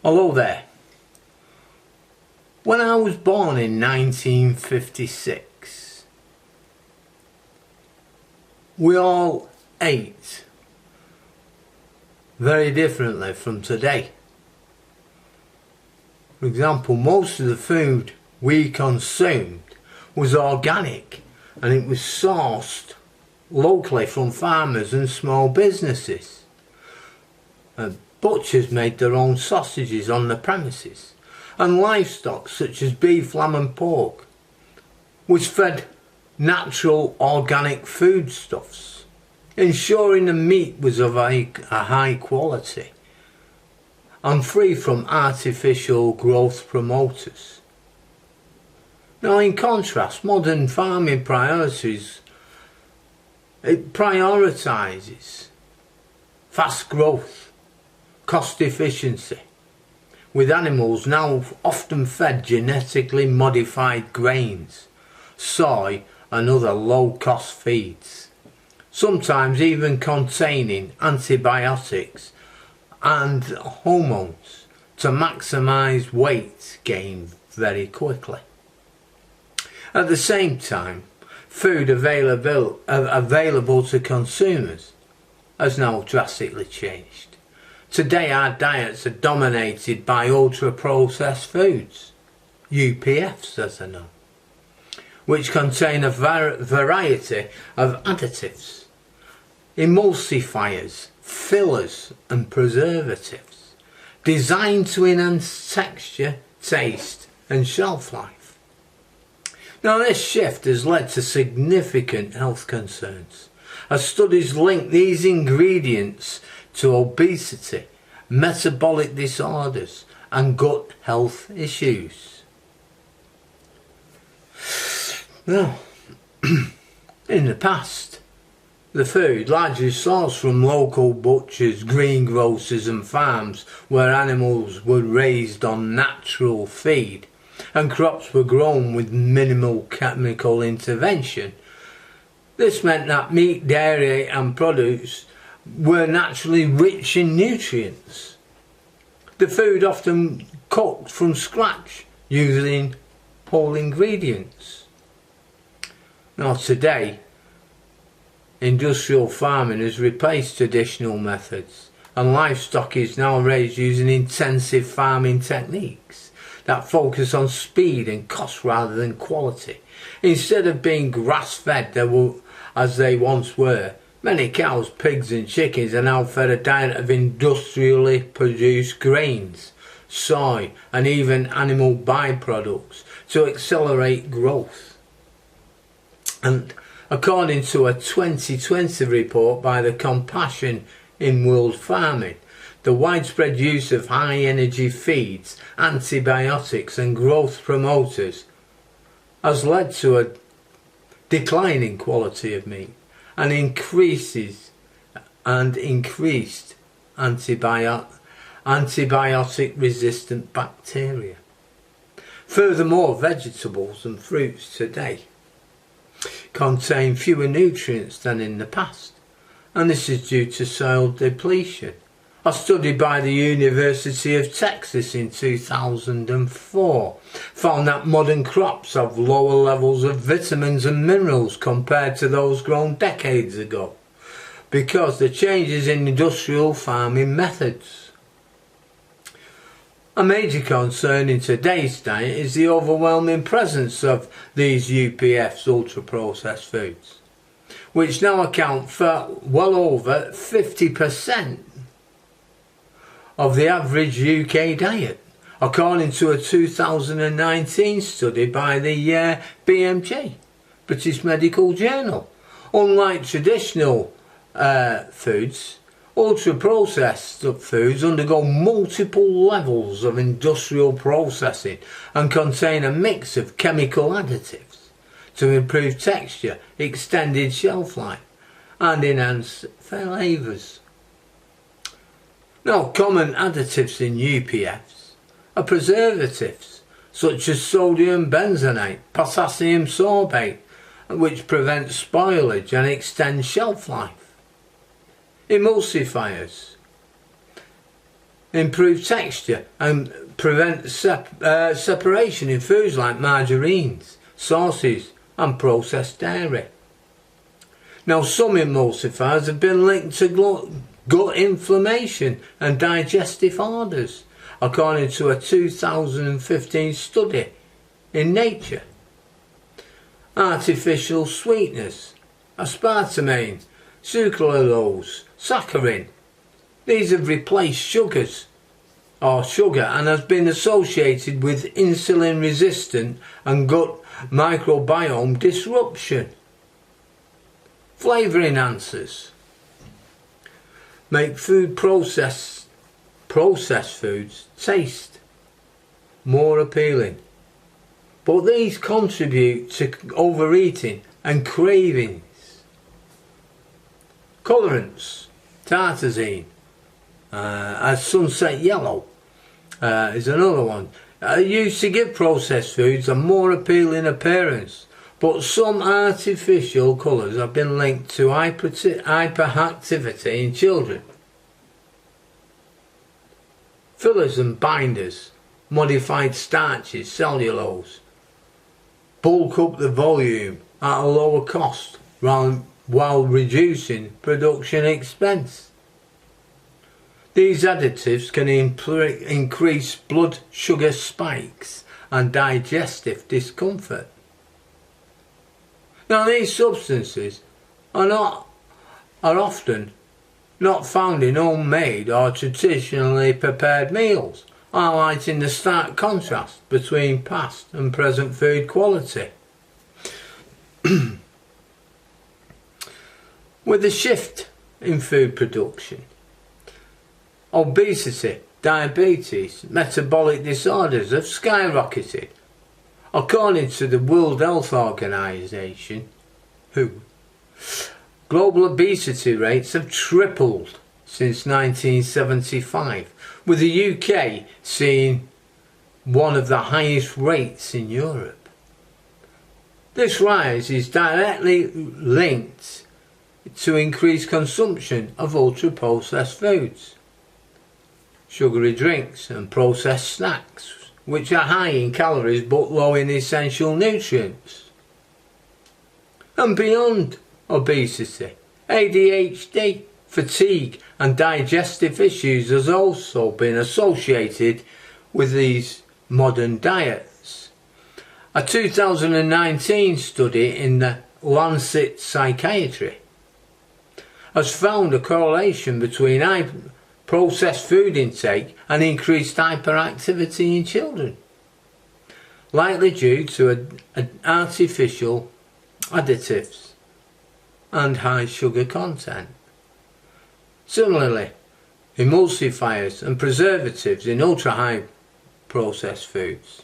Hello there. When I was born in 1956, we all ate very differently from today. For example, most of the food we consumed was organic and it was sourced locally from farmers and small businesses. Butchers made their own sausages on the premises, and livestock such as beef, lamb and pork was fed natural organic foodstuffs, ensuring the meat was of a high quality and free from artificial growth promoters. Now, in contrast, modern farming priorities fast growth, cost efficiency, with animals now often fed genetically modified grains, soy and other low-cost feeds, sometimes even containing antibiotics and hormones to maximise weight gain very quickly. At the same time, food available to consumers has now drastically changed. Today our diets are dominated by ultra-processed foods, UPFs as they're known, which contain a variety of additives, emulsifiers, fillers and preservatives, designed to enhance texture, taste and shelf life. Now, this shift has led to significant health concerns, as studies link these ingredients to obesity, metabolic disorders and gut health issues. Now, in the past, the food largely sourced from local butchers, greengrocers and farms where animals were raised on natural feed and crops were grown with minimal chemical intervention. This meant that meat, dairy and produce were naturally rich in nutrients. The food often cooked from scratch using whole ingredients. Now today, industrial farming has replaced traditional methods and livestock is now raised using intensive farming techniques that focus on speed and cost rather than quality. Instead of being grass-fed as they once were, many cows, pigs and chickens are now fed a diet of industrially produced grains, soy and even animal byproducts to accelerate growth. And according to a 2020 report by the Compassion in World Farming, the widespread use of high energy feeds, antibiotics and growth promoters has led to a decline in quality of meat and increased antibiotic resistant bacteria. Furthermore, vegetables and fruits today contain fewer nutrients than in the past, and this is due to soil depletion. A study by the University of Texas in 2004 found that modern crops have lower levels of vitamins and minerals compared to those grown decades ago because the changes in industrial farming methods. A major concern in today's diet is the overwhelming presence of these UPFs, ultra-processed foods, which now account for well over 50% of the average UK diet, according to a 2019 study by the BMJ, British Medical Journal. Unlike traditional foods, ultra-processed foods undergo multiple levels of industrial processing and contain a mix of chemical additives to improve texture, extended shelf life and enhance flavours. Now, common additives in UPFs are preservatives such as sodium benzoate, potassium sorbate, which prevents spoilage and extends shelf life. Emulsifiers, improve texture and prevent separation in foods like margarines, sauces and processed dairy. Now, some emulsifiers have been linked to gut inflammation and digestive disorders, according to a 2015 study in Nature. Artificial sweeteners, aspartame, sucralose, saccharin. These have replaced sugar and has been associated with insulin resistant and gut microbiome disruption. Flavour enhancers make processed foods taste more appealing, but these contribute to overeating and cravings. Colorants, tartrazine, a sunset yellow is another one, used to give processed foods a more appealing appearance, but some artificial colours have been linked to hyperactivity in children. Fillers and binders, modified starches, cellulose, bulk up the volume at a lower cost while reducing production expense. These additives can increase blood sugar spikes and digestive discomfort. Now, these substances are often not found in homemade or traditionally prepared meals, highlighting the stark contrast between past and present food quality. With the shift in food production, obesity, diabetes, metabolic disorders have skyrocketed. According to the World Health Organization, WHO, global obesity rates have tripled since 1975, with the UK seeing one of the highest rates in Europe. This rise is directly linked to increased consumption of ultra-processed foods, sugary drinks and processed snacks, which are high in calories but low in essential nutrients. And beyond obesity, ADHD, fatigue and digestive issues has also been associated with these modern diets. A 2019 study in the Lancet Psychiatry has found a correlation between processed food intake and increased hyperactivity in children, likely due to artificial additives and high sugar content. Similarly, emulsifiers and preservatives in ultra-high processed foods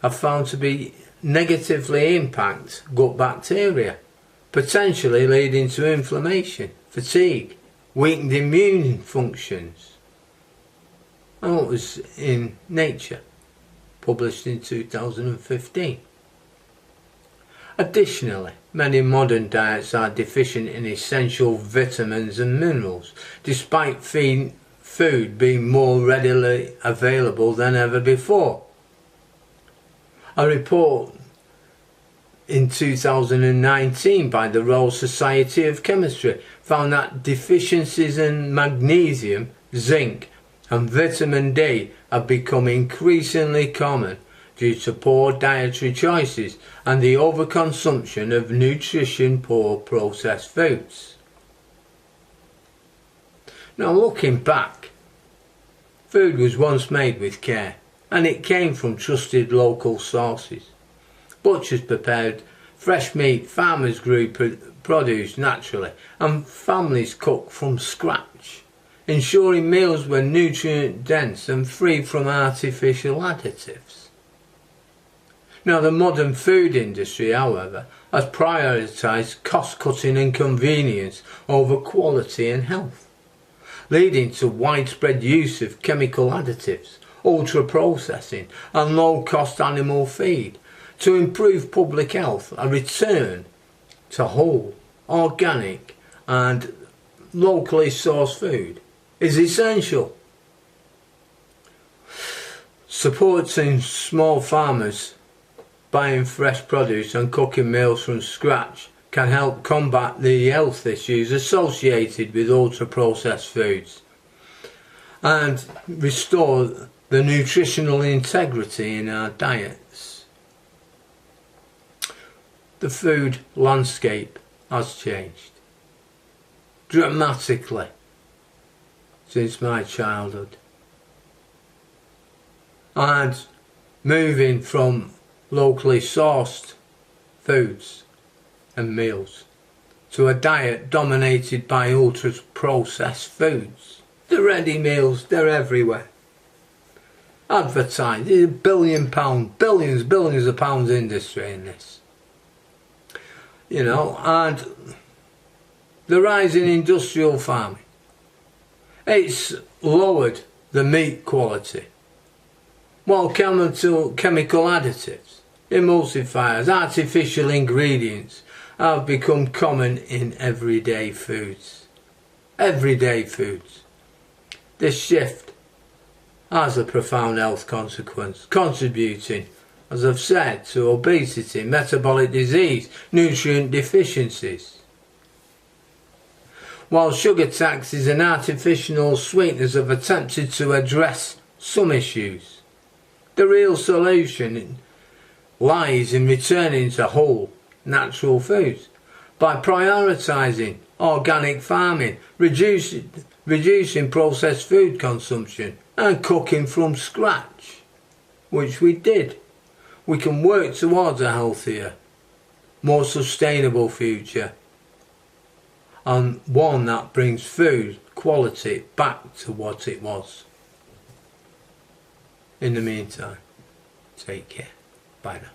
are found to be negatively impact gut bacteria, potentially leading to inflammation, fatigue, weakened immune functions. And what was in Nature, published in 2015. Additionally, many modern diets are deficient in essential vitamins and minerals, despite food being more readily available than ever before. A report in 2019 by the Royal Society of Chemistry found that deficiencies in magnesium, zinc and vitamin D have become increasingly common due to poor dietary choices and the overconsumption of nutrition-poor processed foods. Now, looking back, food was once made with care and it came from trusted local sources. Butchers prepared fresh meat, farmers grew produce naturally, and families cooked from scratch, ensuring meals were nutrient dense and free from artificial additives. Now, the modern food industry, however, has prioritised cost cutting and convenience over quality and health, leading to widespread use of chemical additives, ultra processing and low cost animal feed. To improve public health, a return to whole, organic and locally sourced food is essential. Supporting small farmers buying fresh produce and cooking meals from scratch can help combat the health issues associated with ultra-processed foods and restore the nutritional integrity in our diets. The food landscape has changed dramatically since my childhood, and moving from locally sourced foods and meals to a diet dominated by ultra processed foods. The ready meals, they're everywhere. Advertised, billions of pounds industry in this. You know, and the rise in industrial farming, it's lowered the meat quality, while chemical additives, emulsifiers, artificial ingredients have become common in everyday foods. This shift has a profound health consequence, contributing, as I've said, to obesity, metabolic disease, nutrient deficiencies. While sugar taxes and artificial sweeteners have attempted to address some issues, the real solution lies in returning to whole, natural foods by prioritising organic farming, reducing processed food consumption and cooking from scratch, which we did. We can work towards a healthier, more sustainable future, and one that brings food quality back to what it was. In the meantime, take care. Bye now.